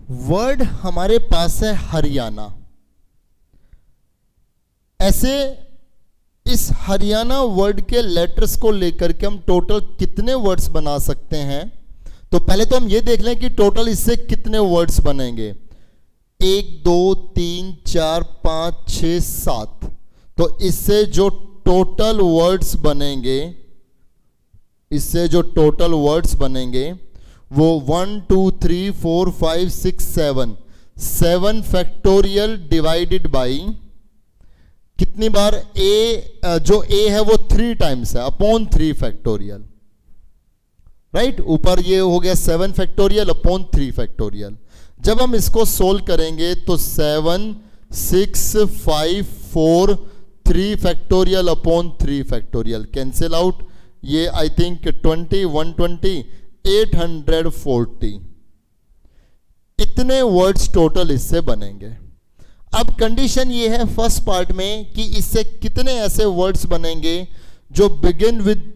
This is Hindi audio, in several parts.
वर्ड हमारे पास है हरियाणा। ऐसे इस हरियाणा वर्ड के लेटर्स को लेकर के हम टोटल कितने वर्ड्स बना सकते हैं? तो पहले तो हम ये देख लें कि टोटल इससे कितने वर्ड्स बनेंगे। 1 2 3 4 5 6 7। तो इससे जो टोटल वर्ड्स बनेंगे, वो 1 2 3 4 5 6 7 7 फैक्टोरियल डिवाइडेड बाई कितनी बार जो a है वो 3 टाइम्स है, अपॉन 3 फैक्टोरियल। राइट, ऊपर ये हो गया 7 फैक्टोरियल अपॉन 3 फैक्टोरियल। जब हम इसको सोल्व करेंगे तो 7 6 5 4 3 factorial upon 3 factorial cancel out. ये आई थिंक 20 120 840 इतने वर्ड्स टोटल इससे बनेंगे। अब कंडीशन ये है फर्स्ट पार्ट में कि इससे कितने ऐसे वर्ड्स बनेंगे जो begin with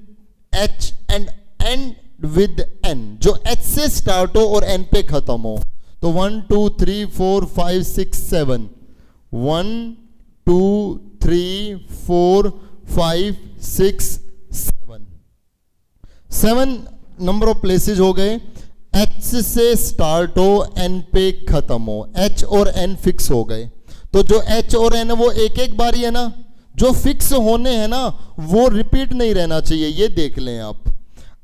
H and end with N, जो एच से स्टार्ट हो और एन पे खत्म हो। तो 1 2 3 4 5 6 7 1 2 3 4 5 6 7 नंबर ऑफ प्लेसेस हो गए। एच से स्टार्ट हो एन पे खत्म हो, एच और एन फिक्स हो गए। तो जो एच और एन है वो एक एक बार ही है ना, जो फिक्स होने हैं ना वो रिपीट नहीं रहना चाहिए, ये देख लें आप।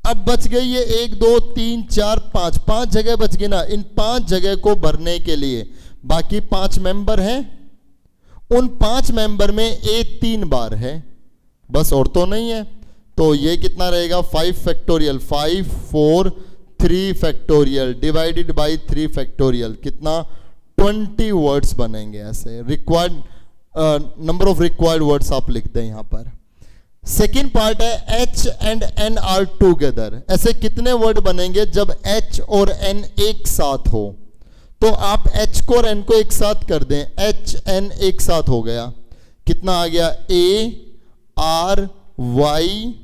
अब बच गई ये 1 2 3 4 5 5 जगह बच गई ना। इन 5 जगह को भरने के लिए बाकी 5 मेंबर हैं, उन 5 मेंबर में ए 3 बार है बस, और तो नहीं है। तो ये कितना रहेगा 5 factorial 5 4 3 factorial divided by 3 factorial, कितना 20 वर्ड्स बनेंगे। ऐसे required number of required words आप लिखते हैं यहां पर। सेकेंड पार्ट है H and N are together. ऐसे कितने वर्ड बनेंगे जब एच और एन एक साथ हो? तो आप एच को और एन को एक साथ कर दें, एच एन एक साथ हो गया, कितना आ गया A R Y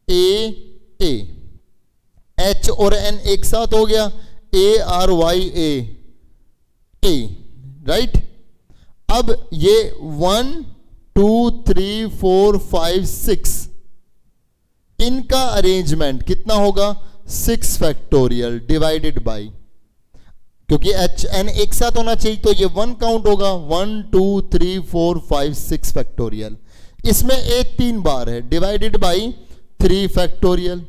A A. H और एन एक साथ हो गया, A R Y A A. Right, अब ये 1 2 3 4 5 6 इनका अरेंजमेंट कितना होगा 6 फैक्टोरियल डिवाइडेड बाई, क्योंकि एच एन एक साथ होना चाहिए तो ये 1 काउंट होगा 1 2 3 4 5 6 फैक्टोरियल। इसमें ए 3 बार है, डिवाइडेड बाई 3 फैक्टोरियल।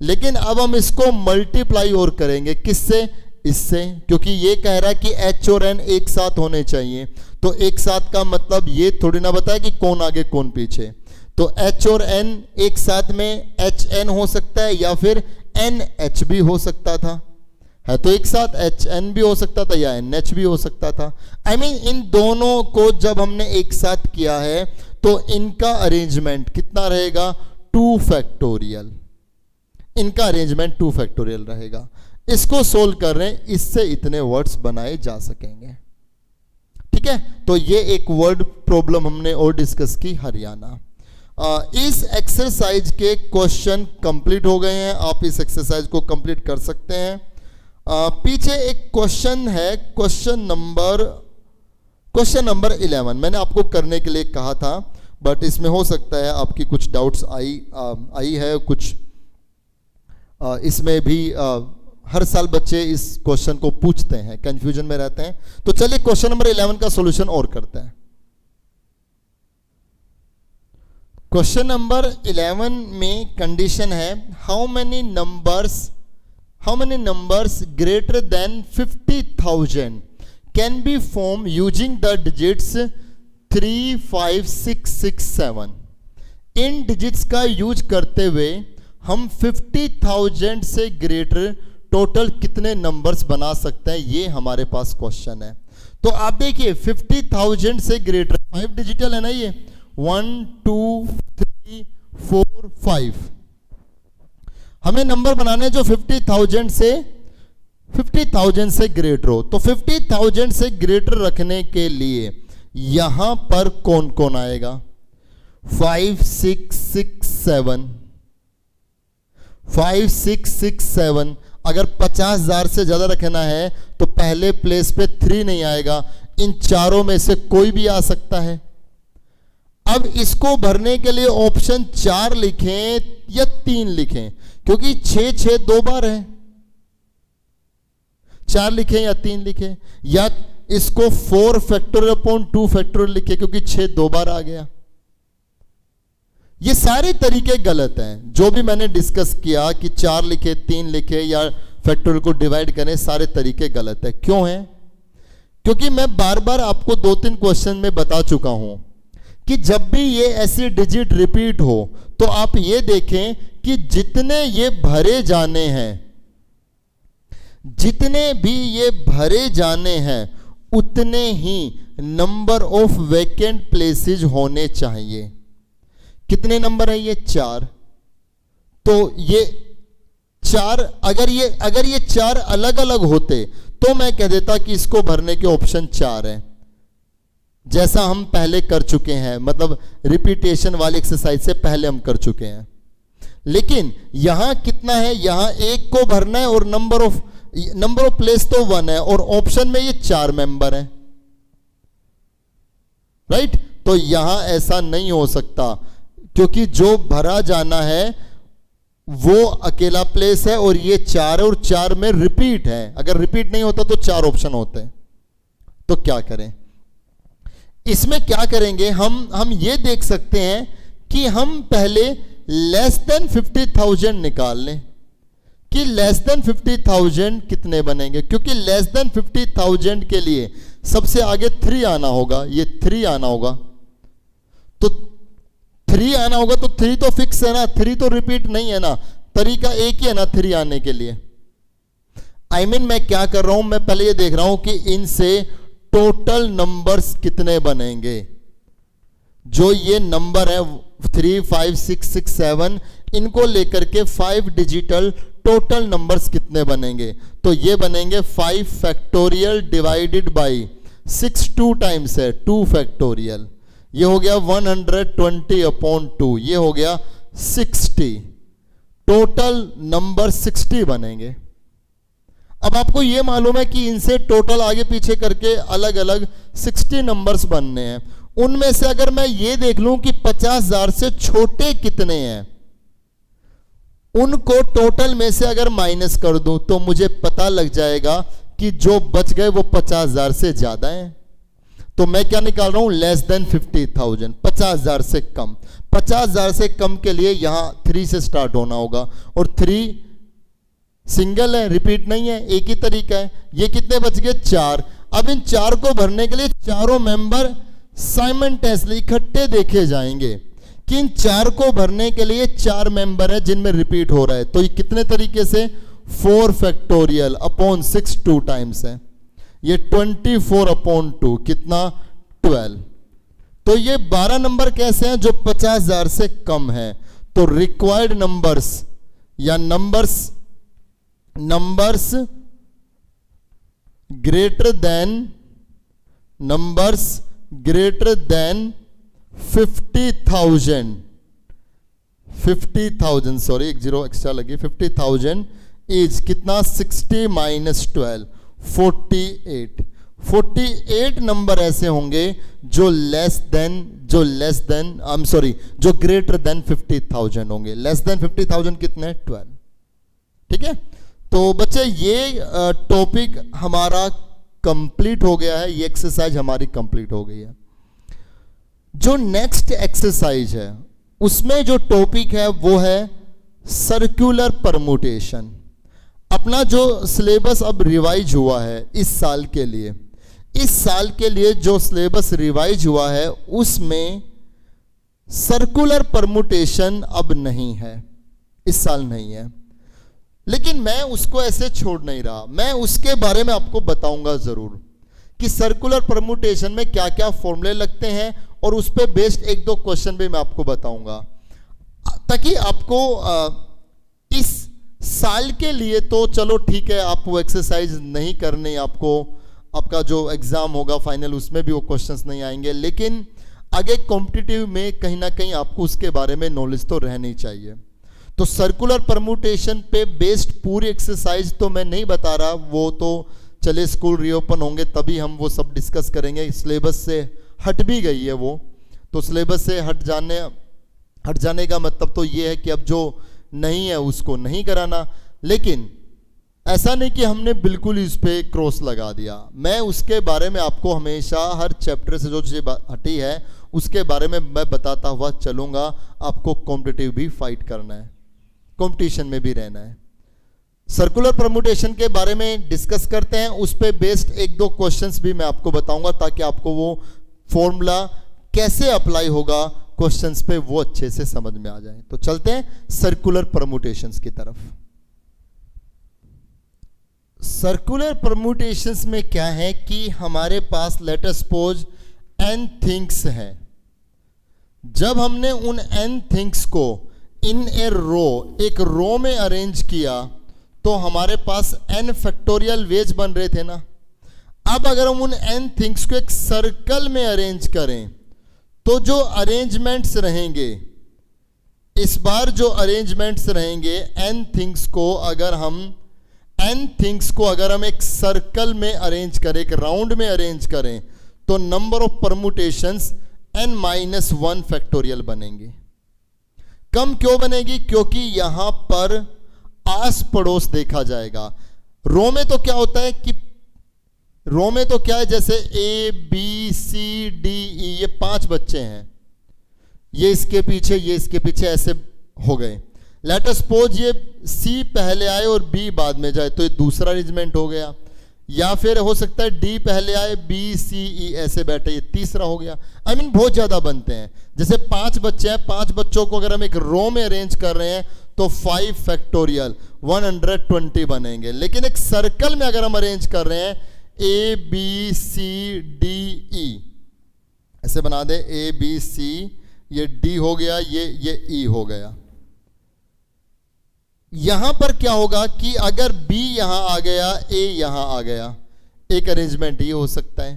लेकिन अब हम इसको मल्टीप्लाई और करेंगे, किससे? इससे, क्योंकि ये कह रहा है कि एच और एन एक साथ होने चाहिए। तो एक साथ का मतलब ये थोड़ी ना बताया कि कौन आगे कौन पीछे। तो एच और एन एक साथ में एच एन हो सकता है या फिर एन एच भी हो सकता था, है तो एक साथ एच एन भी हो सकता था या एन एच भी हो सकता था। आई मीन इन दोनों को जब हमने एक साथ किया है तो इनका अरेंजमेंट कितना रहेगा 2 फैक्टोरियल। इनका अरेंजमेंट 2 फैक्टोरियल रहेगा। इसको सोल्व कर रहे हैं, इससे इतने वर्ड्स बनाए जा सकेंगे। ठीक है, तो ये एक वर्ड प्रॉब्लम हमने और डिस्कस की हरियाणा। इस एक्सरसाइज के क्वेश्चन कंप्लीट हो गए हैं, आप इस एक्सरसाइज को कंप्लीट कर सकते हैं। पीछे एक क्वेश्चन है, क्वेश्चन नंबर 11 मैंने आपको करने के लिए कहा था, बट इसमें हो सकता है आपकी कुछ डाउट्स आई है कुछ। इसमें भी हर साल बच्चे इस क्वेश्चन को पूछते हैं, कंफ्यूजन में रहते हैं। तो चलिए क्वेश्चन नंबर 11 का सॉल्यूशन और करते हैं। क्वेश्चन नंबर 11 में कंडीशन है how many numbers greater than 50,000 can be form using the digits 3 5 6 6 7। In digits का यूज करते हुए हम 50,000 से ग्रेटर टोटल कितने नंबर्स बना सकते हैं, ये हमारे पास क्वेश्चन है। तो आप देखिए 50,000 से ग्रेटर 5 डिजिटल है ना, ये 1 2 3 4 5 हमें नंबर बनाने जो 50,000 से ग्रेटर हो। तो 50,000 से ग्रेटर रखने के लिए यहां पर कौन कौन आएगा? 5 6 6 7 5 6 6 7 अगर 50,000 से ज्यादा रखना है तो पहले प्लेस पे 3 नहीं आएगा, इन चारों में से कोई भी आ सकता है। अब इसको भरने के लिए ऑप्शन 4 लिखें या 3 लिखें, क्योंकि 6 2 बार है, 4 लिखें या 3 लिखें, या इसको 4 फैक्टोरियल अपॉन 2 फैक्टोरियल लिखें, क्योंकि 6 2 बार आ गया। ये सारे तरीके गलत हैं। जो भी मैंने डिस्कस किया कि 4 लिखे, 3 लिखे या फैक्टोरियल को डिवाइड करें, सारे तरीके गलत है। क्यों है? क्योंकि मैं बार बार आपको 2-3 क्वेश्चन में बता चुका हूं कि जब भी ये ऐसी डिजिट रिपीट हो तो आप ये देखें कि जितने ये भरे जाने हैं, जितने भी ये भरे जाने हैं, उतने ही नंबर ऑफ वैकेंट प्लेसेस होने चाहिए। कितने नंबर है ये? 4। तो ये 4 अगर ये 4 अलग अलग होते तो मैं कह देता कि इसको भरने के ऑप्शन 4 है, जैसा हम पहले कर चुके हैं, मतलब रिपीटेशन वाली एक्सरसाइज से पहले हम कर चुके हैं। लेकिन यहां कितना है? यहां 1 को भरना है और नंबर ऑफ प्लेस तो 1 है और ऑप्शन में ये 4 मेंबर है, राइट? तो यहां ऐसा नहीं हो सकता, क्योंकि जो भरा जाना है वो अकेला प्लेस है और ये 4 है और 4 में रिपीट है। अगर रिपीट नहीं होता तो 4 ऑप्शन होते हैं। तो क्या करें इसमें? क्या करेंगे हम ये देख सकते हैं कि हम पहले लेस देन 50,000 निकाल लें कि लेस देन 50,000 कितने बनेंगे, क्योंकि लेस देन 50,000 के लिए सबसे आगे 3 आना होगा, ये 3 आना होगा, तो 3 आना होगा, तो 3 तो फिक्स है ना, 3 तो रिपीट नहीं है ना, तरीका एक ही है ना 3 आने के लिए। मैं क्या कर रहा हूं, मैं पहले ये देख रहा हूं कि इनसे टोटल नंबर्स कितने बनेंगे। जो ये नंबर है 3 5 6 6 7, इनको लेकर के 5 डिजिटल टोटल नंबर्स कितने बनेंगे? तो ये बनेंगे 5 फैक्टोरियल डिवाइडेड बाई 6 2 टाइम्स है 2 फैक्टोरियल, ये हो गया 120 अपॉन 2, ये हो गया 60। टोटल नंबर 60 बनेंगे। अब आपको ये मालूम है कि इनसे टोटल आगे पीछे करके अलग अलग 60 नंबर्स बनने हैं। उनमें से अगर मैं ये देख लूं कि 50,000 से छोटे कितने हैं, उनको टोटल में से अगर माइनस कर दूं तो मुझे पता लग जाएगा कि जो बच गए वो 50,000 से ज्यादा हैं। तो मैं क्या निकाल रहा हूं? लेस देन 50,000, 50,000 से कम। 50,000 से कम के लिए यहां 3 से स्टार्ट होना होगा, और 3 सिंगल है, रिपीट नहीं है, एक ही तरीका है। ये कितने बच गए? 4। अब इन 4 को भरने के लिए चारों मेंबर साइमल्टेनियसली इकट्ठे देखे जाएंगे कि इन 4 को भरने के लिए 4 मेंबर है जिनमें रिपीट हो रहा है। तो ये कितने तरीके से? 4 फैक्टोरियल अपॉन 6 2 टाइम्स है, ये 24 अपॉन 2 कितना? 12। तो ये 12 नंबर कैसे हैं? जो 50,000 से कम है। तो रिक्वायर्ड नंबर्स या नंबर्स ग्रेटर देन 50,000 सॉरी, एक 0 एक्स्ट्रा लगी, 50,000 इज कितना? 60 माइनस 12 48 नंबर ऐसे होंगे जो जो ग्रेटर देन 50,000 होंगे। लेस देन 50,000 कितने? 12। ठीक है, तो बच्चे ये टॉपिक हमारा कंप्लीट हो गया है, ये एक्सरसाइज हमारी कंप्लीट हो गई है। जो नेक्स्ट एक्सरसाइज है उसमें जो टॉपिक है वो है सर्कुलर परमुटेशन। अपना जो सिलेबस अब रिवाइज हुआ है इस साल के लिए जो सिलेबस रिवाइज हुआ है उसमें सर्कुलर परमुटेशन अब नहीं है, इस साल नहीं है। लेकिन मैं उसको ऐसे छोड़ नहीं रहा, मैं उसके बारे में आपको बताऊंगा जरूर कि सर्कुलर परमुटेशन में क्या क्या फॉर्मूले लगते हैं, और उस पर बेस्ड 1-2 क्वेश्चन भी मैं आपको बताऊंगा, ताकि आपको इस साल के लिए तो चलो ठीक है, आप वो एक्सरसाइज नहीं करने, आपका जो एग्जाम होगा फाइनल उसमें भी वो क्वेश्चंस नहीं आएंगे, लेकिन आगे कॉम्पिटिटिव में कहीं ना कहीं आपको उसके बारे में नॉलेज तो रहनी चाहिए। तो सर्कुलर परम्यूटेशन पे बेस्ड पूरी एक्सरसाइज तो मैं नहीं बता रहा, वो तो चले स्कूल रीओपन होंगे तभी हम वो सब डिस्कस करेंगे। सिलेबस से हट भी गई है वो, तो सिलेबस से हट जाने का मतलब तो ये है कि अब जो नहीं है उसको नहीं कराना। लेकिन ऐसा नहीं कि हमने बिल्कुल इस पे क्रॉस लगा दिया। मैं उसके बारे में आपको हमेशा हर चैप्टर से जो चीज़ हटी है उसके बारे में मैं बताता हुआ चलूँगा। आपको कॉम्पिटिटिव भी फाइट करना है, कंपटीशन में भी रहना है। सर्कुलर परम्यूटेशन के बारे में डिस्कस करते हैं, उस पे बेस्ड एक दो क्वेश्चंस भी मैं आपको बताऊंगा ताकि आपको वो फॉर्मूला कैसे अप्लाई होगा क्वेश्चंस पे वो अच्छे से समझ में आ जाए। तो चलते हैं सर्कुलर परम्यूटेशंस की तरफ। सर्कुलर परम्यूटेशंस में क्या है कि हमारे पास let us suppose n things हैं। जब हमने उन n थिंग्स को इन ए रो, एक रो में अरेंज किया तो हमारे पास n फैक्टोरियल वेज बन रहे थे ना। अब अगर हम उन n थिंग्स को एक सर्कल में अरेंज करें तो जो अरेंजमेंट्स रहेंगे, इस बार जो अरेंजमेंट्स रहेंगे n थिंग्स को अगर हम एक सर्कल में अरेंज करें, एक राउंड में अरेंज करें तो number of permutations n-1 factorial बनेंगे। कम क्यों बनेगी? क्योंकि यहां पर आस पड़ोस देखा जाएगा। रो में तो क्या होता है कि रो में तो क्या है, जैसे A B C D E ये 5 बच्चे हैं, ये इसके पीछे ये इसके पीछे ऐसे हो गए। लेट अस सपोज ये C पहले आए और B बाद में जाए तो ये दूसरा अरेंजमेंट हो गया, या फिर हो सकता है D पहले आए B C E ऐसे बैठे, ये तीसरा हो गया। आई मीन बहुत ज्यादा बनते हैं। जैसे 5 बच्चे हैं, 5 बच्चों को अगर हम एक रो में अरेंज कर रहे हैं तो 5 फैक्टोरियल 120 बनेंगे। लेकिन एक सर्कल में अगर हम अरेंज कर रहे हैं A B C D E ऐसे बना दे, A B C ये D हो गया, ये E हो गया। यहां पर क्या होगा कि अगर B यहां आ गया, A यहां आ गया, एक अरेंजमेंट ये हो सकता है।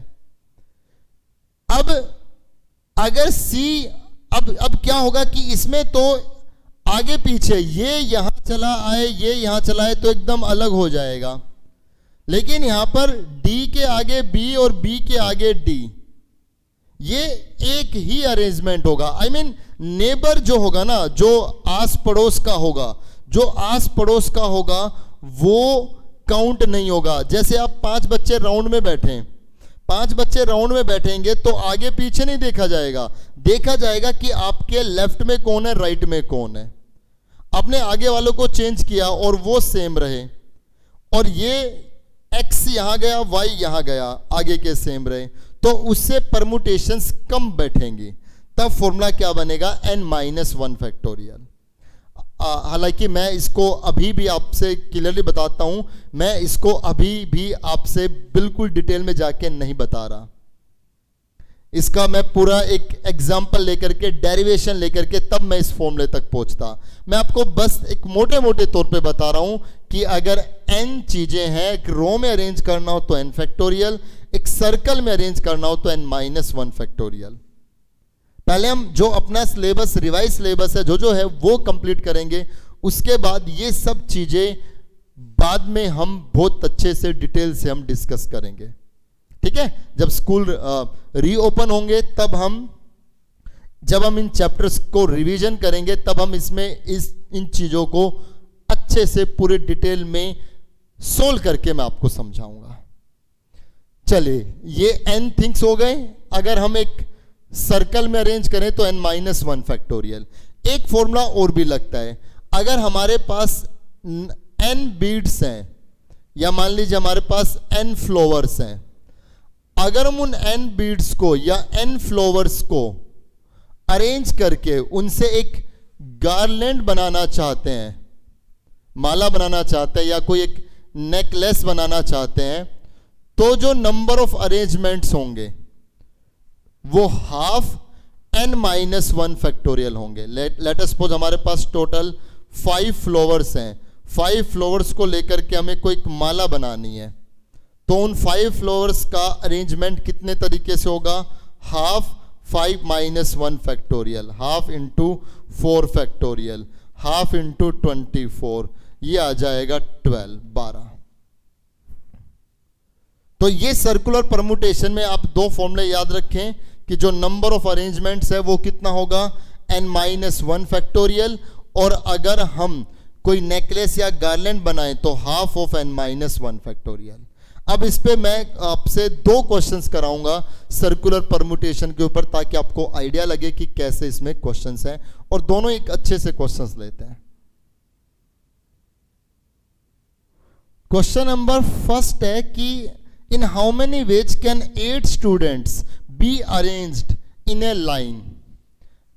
अब अगर C अब क्या होगा कि इसमें तो आगे पीछे ये यहां चला आए, ये यहां चला आए तो एकदम अलग हो जाएगा। लेकिन यहां पर D के आगे B और B के आगे D, ये एक ही अरेंजमेंट होगा। आई मीन नेबर जो होगा ना, जो आस पड़ोस का होगा, जो आस पड़ोस का होगा वो काउंट नहीं होगा। जैसे आप 5 बच्चे राउंड में बैठे, 5 बच्चे राउंड में बैठेंगे तो आगे पीछे नहीं देखा जाएगा, देखा जाएगा कि आपके लेफ्ट में कौन है, राइट में कौन है। आपने आगे वालों को चेंज किया और वो सेम रहे, और ये x यहां गया, y यहां गया, आगे के सेम रहे, तो उससे परम्यूटेशंस कम बैठेंगी। तब फॉर्मूला क्या बनेगा, n-1 फैक्टोरियल। हालांकि मैं इसको अभी भी आपसे क्लियरली बताता हूं, मैं इसको अभी भी आपसे बिल्कुल डिटेल में जाके नहीं बता रहा। इसका मैं पूरा एक एग्जाम्पल लेकर के, डेरिवेशन लेकर के तब मैं इस फॉर्मूले तक पहुंचता। मैं आपको बस एक मोटे मोटे तौर पे बता रहा हूं कि अगर n चीजें हैं, एक रो में अरेंज करना हो तो n फैक्टोरियल, एक सर्कल में अरेंज करना हो तो n-1 फैक्टोरियल। पहले हम जो अपना सिलेबस, रिवाइज सिलेबस है जो है वो कंप्लीट करेंगे, उसके बाद ये सब चीजें बाद में हम बहुत अच्छे से डिटेल से हम डिस्कस करेंगे। ठीक है, जब स्कूल रीओपन होंगे तब जब हम इन चैप्टर्स को रिवीजन करेंगे तब हम इसमें इन चीजों को अच्छे से पूरे डिटेल में सोल्व करके मैं आपको समझाऊंगा। चलिए, ये n थिंग्स हो गए। अगर हम एक सर्कल में अरेंज करें तो n-1 फैक्टोरियल। एक फॉर्मूला और भी लगता है, अगर हमारे पास n बीड्स हैं या मान लीजिए हमारे पास n फ्लावर्स हैं, अगर हम उन n बीड्स को या n फ्लावर्स को अरेंज करके उनसे एक गार्लैंड बनाना चाहते हैं, माला बनाना चाहते हैं या कोई एक नेकलेस बनाना चाहते हैं, तो जो नंबर ऑफ अरेंजमेंट्स होंगे वो हाफ n-1 फैक्टोरियल होंगे। लेट अस सपोज हमारे पास टोटल 5 फ्लावर्स हैं, 5 फ्लावर्स को लेकर के हमें कोई एक माला बनानी है, तो उन 5 फ्लावर्स का अरेंजमेंट कितने तरीके से होगा, half 5-1 factorial, half into 4 factorial, half into 24, ये आ जाएगा 12। तो ये सर्कुलर परमुटेशन में आप दो फॉर्मूले याद रखें कि जो नंबर ऑफ अरेंजमेंट्स है वो कितना होगा, n-1 फैक्टोरियल, और अगर हम कोई नेकलेस या गार्लैंड बनाएं तो हाफ ऑफ n-1 फैक्टोरियल। अब इस पे मैं आपसे दो क्वेश्चंस कराऊंगा सर्कुलर परमुटेशन के ऊपर, ताकि आपको आइडिया लगे कि कैसे इसमें क्वेश्चंस हैं, और दोनों एक अच्छे से क्वेश्चंस लेते हैं। क्वेश्चन नंबर फर्स्ट है कि इन how many veg can 8 students be arranged in A line.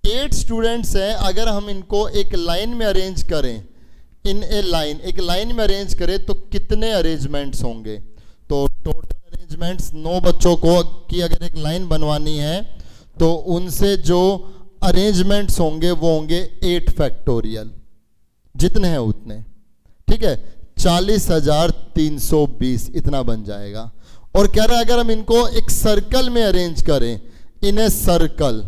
8 students हैं, अगर हम इनको एक लाइन में अरेंज करें, इन ए लाइन, एक लाइन में अरेंज करें तो कितने अरेंजमेंट्स होंगे। तो टोटल अरेंजमेंट्स 9 बच्चों को की अगर एक लाइन बनवानी है तो उनसे जो अरेंजमेंट्स होंगे वो होंगे 8 फैक्टोरियल, जितने हैं उतने, ठीक है, 40,320 इतना बन जाएगा। और कह रहा है अगर हम इनको एक सर्कल में अरेंज करें, इन ए सर्कल,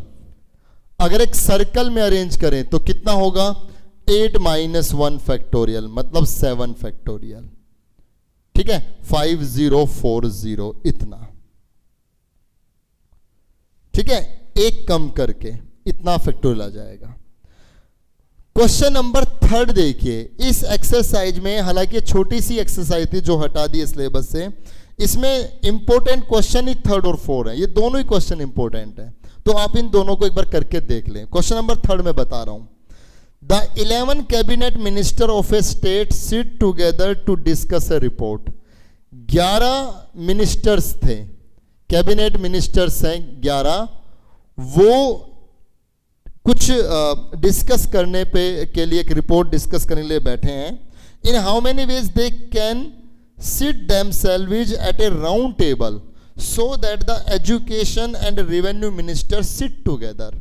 अगर एक सर्कल में अरेंज करें तो कितना होगा, 8-1 फैक्टोरियल, मतलब 7 फैक्टोरियल, ठीक है, 5040 इतना, ठीक है, एक कम करके इतना फैक्टोरियल आ जाएगा। क्वेश्चन नंबर 3 देखिए, इस एक्सरसाइज में, हालांकि छोटी सी एक्सरसाइज थी जो हटा दी सिलेबस से, इसमें इंपॉर्टेंट क्वेश्चन ही 3 और 4 है, ये दोनों ही क्वेश्चन इंपॉर्टेंट है, तो आप इन दोनों को एक बार करके देख लें। क्वेश्चन नंबर 3 में बता रहा हूं, the 11 cabinet minister of a state sit together to discuss a report. 11 ministers थे, कैबिनेट मिनिस्टर्स हैं 11, वो कुछ डिस्कस करने पे के लिए, एक रिपोर्ट डिस्कस करने के लिए बैठे हैं। In how many ways they can sit themselves at a round table so that the education and revenue minister sit together.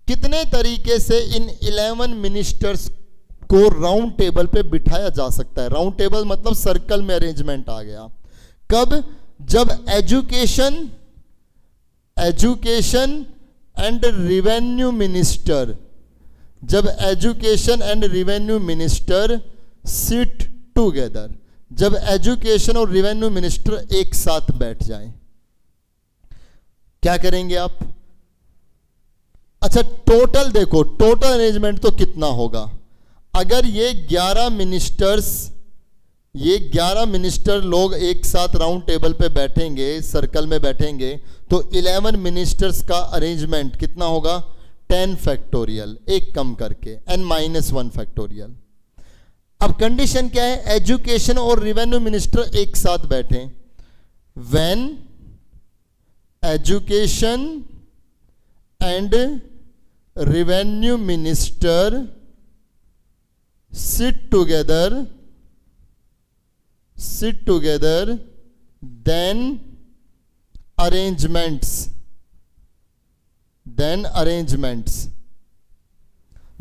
कितने तरीके से इन 11 मिनिस्टर्स को राउंड टेबल पे बिठाया जा सकता है। राउंड टेबल मतलब सर्कल में अरेंजमेंट आ गया। कब, जब एजुकेशन एंड रेवेन्यू मिनिस्टर, जब education and revenue minister sit together, जब एजुकेशन और रेवेन्यू मिनिस्टर एक साथ बैठ जाएं, क्या करेंगे आप। अच्छा, टोटल देखो, टोटल अरेंजमेंट तो कितना होगा। अगर ये 11 मिनिस्टर लोग एक साथ राउंड टेबल पे बैठेंगे, सर्कल में बैठेंगे, तो 11 मिनिस्टर्स का अरेंजमेंट कितना होगा, 10 फैक्टोरियल, एक कम करके n-1 फैक्टोरियल। अब कंडीशन क्या है, एजुकेशन और रेवेन्यू मिनिस्टर एक साथ बैठे, when education and revenue minister sit together, then arrangements।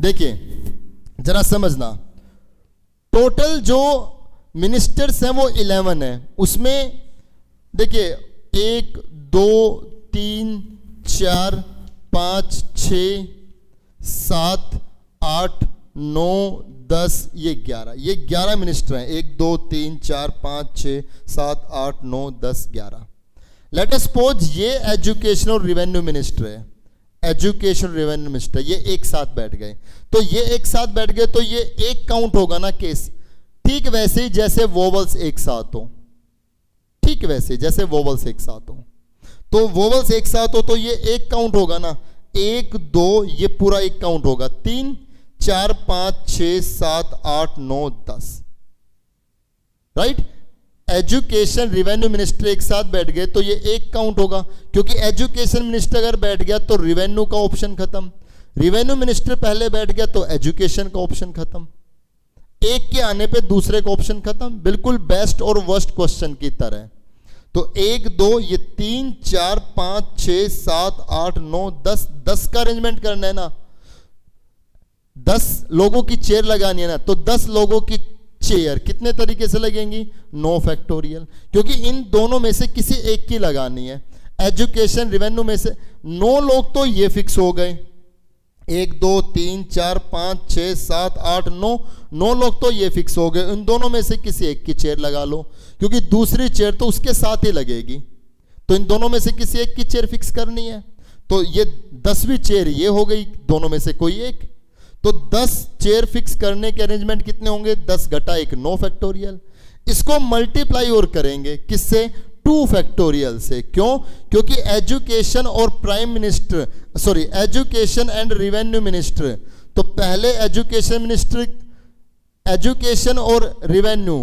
देखिए जरा समझना, टोटल जो मिनिस्टर्स हैं वो 11 है, उसमें देखिए 1 2 3 4 5 6 7 8 9 10, ये 11 मिनिस्टर हैं। 1 2 3 4 5 6 7 8 9 10 11। लेट अस सपोज ये एजुकेशन और रेवेन्यू मिनिस्टर है, एजुकेशन रेवेन्यू मिनिस्टर ये एक साथ बैठ गए, तो ये एक साथ बैठ गए तो ये एक काउंट होगा ना केस। ठीक वैसे ही जैसे वोवल्स एक साथ हो, ठीक वैसे जैसे वोवल्स एक साथ हो, तो वोवल्स एक साथ हो तो ये एक काउंट होगा ना, 1 2 ये पूरा एक काउंट होगा, 3 4 5 6 7 8 9 10, राइट। एजुकेशन रेवेन्यू मिनिस्टर एक साथ बैठ गए तो ये एक काउंट होगा, क्योंकि एजुकेशन मिनिस्टर अगर बैठ गया तो रेवेन्यू का ऑप्शन खत्म, रेवेन्यू मिनिस्टर पहले बैठ गया तो एजुकेशन का ऑप्शन खत्म, एक के आने पे दूसरे का ऑप्शन खत्म। बिल्कुल बेस्ट और वर्स्ट क्वेश्चन की तरह। तो 1 2 ये 3 4 5 6 7 8 9 10, 10 का अरेंजमेंट करना है ना, 10 लोगों की चेयर लगानी है ना, तो 10 लोगों की चेयर कितने तरीके से लगेंगी, 9 फैक्टोरियल, क्योंकि इन दोनों में से किसी एक की लगानी है। एजुकेशन रेवेन्यू में से 9 लोग तो ये फिक्स हो गए, 1 2 3 4 5 6 7 8 9 9 लोग तो ये फिक्स हो गए। इन दोनों में से किसी एक की चेयर लगा लो, क्योंकि दूसरी चेयर तो उसके साथ ही लगेगी, तो इन दोनों में से किसी एक की चेयर फिक्स करनी है। तो ये 10वीं चेयर ये हो गई, दोनों में से कोई एक। तो 10 चेयर फिक्स करने के अरेंजमेंट कितने होंगे? 10 घटा 1 9 फैक्टोरियल। इसको मल्टीप्लाई और करेंगे किससे? 2 फैक्टोरियल से। क्यों? क्योंकि एजुकेशन और prime minister, sorry, education and revenue minister, तो पहले एजुकेशन मिनिस्टर, एजुकेशन और रिवेन्यू,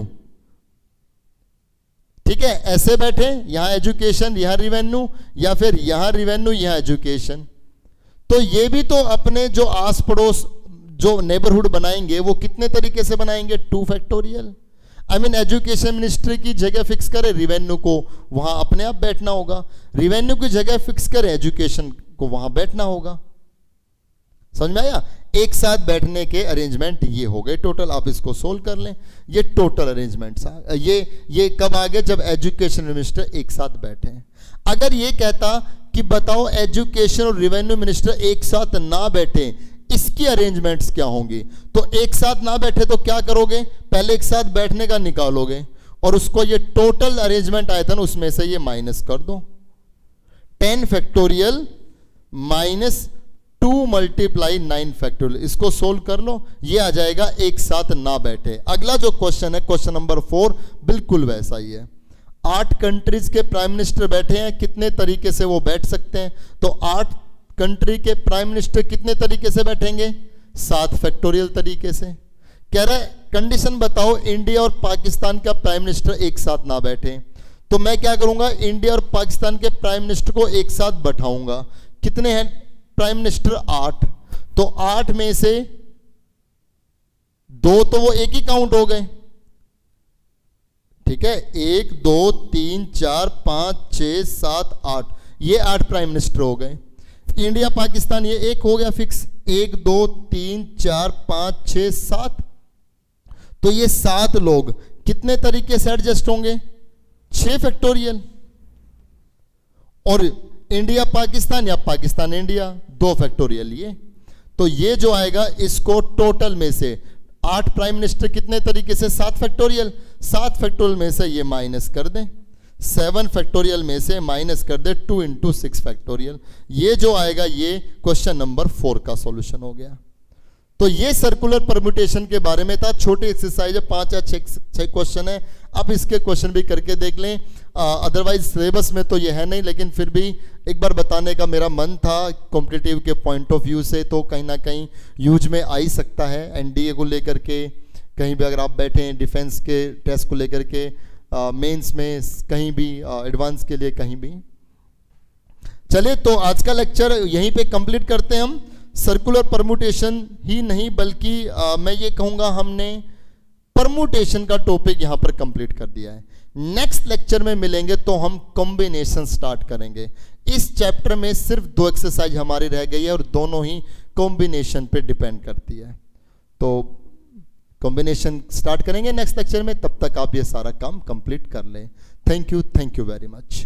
ठीक है, ऐसे बैठे, यहां एजुकेशन यहां रिवेन्यू, या फिर यहां रिवेन्यू यहां एजुकेशन। तो ये भी तो अपने जो आस पड़ोस जो नेबरहुड बनाएंगे वो कितने तरीके से बनाएंगे? 2 factorial. I mean education ministry की जगह फिक्स करें रिवेन्यू को, वहां अपने आप बैठना होगा। रिवेन्यू की जगह फिक्स करें एजुकेशन को, वहां बैठना होगा। समझ में आया? एक साथ बैठने के अरेंजमेंट ये हो गए टोटल। आप इसको सोल्व कर लें, ये टोटल अरेंजमेंट्स। ये कब आ गए? जब एजुकेशन मिनिस्टर एक साथ बैठे। अगर ये कहता कि बताओ एजुकेशन और रिवेन्यू मिनिस्टर एक साथ ना बैठे, इसकी अरेंजमेंट्स क्या होंगी? तो एक साथ ना बैठे तो क्या करोगे? पहले एक साथ बैठने का निकालोगे और उसको ये टोटल अरेंजमेंट आया था ना, उसमें से ये माइनस कर दो। 10 फैक्टोरियल माइनस 2 मल्टीप्लाई 9 फैक्टोरियल, इसको सोल्व कर लो, ये आ जाएगा एक साथ ना बैठे। अगला जो क्वेश्चन है, क्वेश्चन नंबर 4, बिल्कुल वैसा ही है। 8 कंट्रीज के प्राइम मिनिस्टर बैठे हैं, कितने तरीके से वो बैठ सकते हैं? तो 8 कंट्री के प्राइम मिनिस्टर कितने तरीके से बैठेंगे? 7 फैक्टोरियल तरीके से। कह रहा है कंडीशन बताओ इंडिया और पाकिस्तान का प्राइम मिनिस्टर एक साथ ना बैठे, तो मैं क्या करूंगा? इंडिया और पाकिस्तान के प्राइम मिनिस्टर को एक साथ बैठाऊंगा। कितने हैं प्राइम मिनिस्टर? 8। तो 8 में से 2 तो वो एक ही काउंट हो गए, ठीक है, 1 2 3 4 5 6 7 8, ये 8 प्राइम मिनिस्टर हो गए। इंडिया पाकिस्तान ये एक हो गया फिक्स, 1 2 3 4 5 6 7। तो ये 7 लोग कितने तरीके से एडजस्ट होंगे? 6 फैक्टोरियल। और इंडिया पाकिस्तान या पाकिस्तान इंडिया 2 फैक्टोरियल। ये तो ये जो आएगा इसको टोटल में से 8 प्राइम मिनिस्टर कितने तरीके से? 7 फैक्टोरियल। 7 फैक्टोरियल में से ये माइनस कर दें, 7 फैक्टोरियल में से माइनस कर दे 2 × 6 फैक्टोरियल। ये जो आएगा ये क्वेश्चन नंबर 4 का सॉल्यूशन हो गया। तो ये सर्कुलर परम्यूटेशन के बारे में था। छोटी एक्सरसाइज है, 5 या 6 क्वेश्चन है। आप इसके क्वेश्चन भी करके देख लें। अदरवाइज सिलेबस में तो ये है नहीं, लेकिन फिर भी एक बार बताने का मेरा मन था कॉम्पिटिटिव के पॉइंट ऑफ व्यू से, तो कहीं ना कहीं यूज में आ ही सकता है। एनडीए को लेकर के कहीं भी अगर आप बैठे हैं, डिफेंस के टेस्ट को लेकर के, मेंस में, कहीं भी एडवांस के लिए कहीं भी। चलिए तो आज का लेक्चर यहीं पे कंप्लीट करते हैं हम। सर्कुलर परम्यूटेशन ही नहीं बल्कि मैं ये कहूँगा हमने परम्यूटेशन का टॉपिक यहाँ पर कंप्लीट कर दिया है। नेक्स्ट लेक्चर में मिलेंगे तो हम कॉम्बिनेशन स्टार्ट करेंगे। इस चैप्टर में सिर्फ 2 एक्सरसाइज हमारी रह गई है और दोनों ही कॉम्बिनेशन पे डिपेंड करती है। तो कॉम्बिनेशन स्टार्ट करेंगे नेक्स्ट लेक्चर में, तब तक आप ये सारा काम कंप्लीट कर लें। Thank you very much.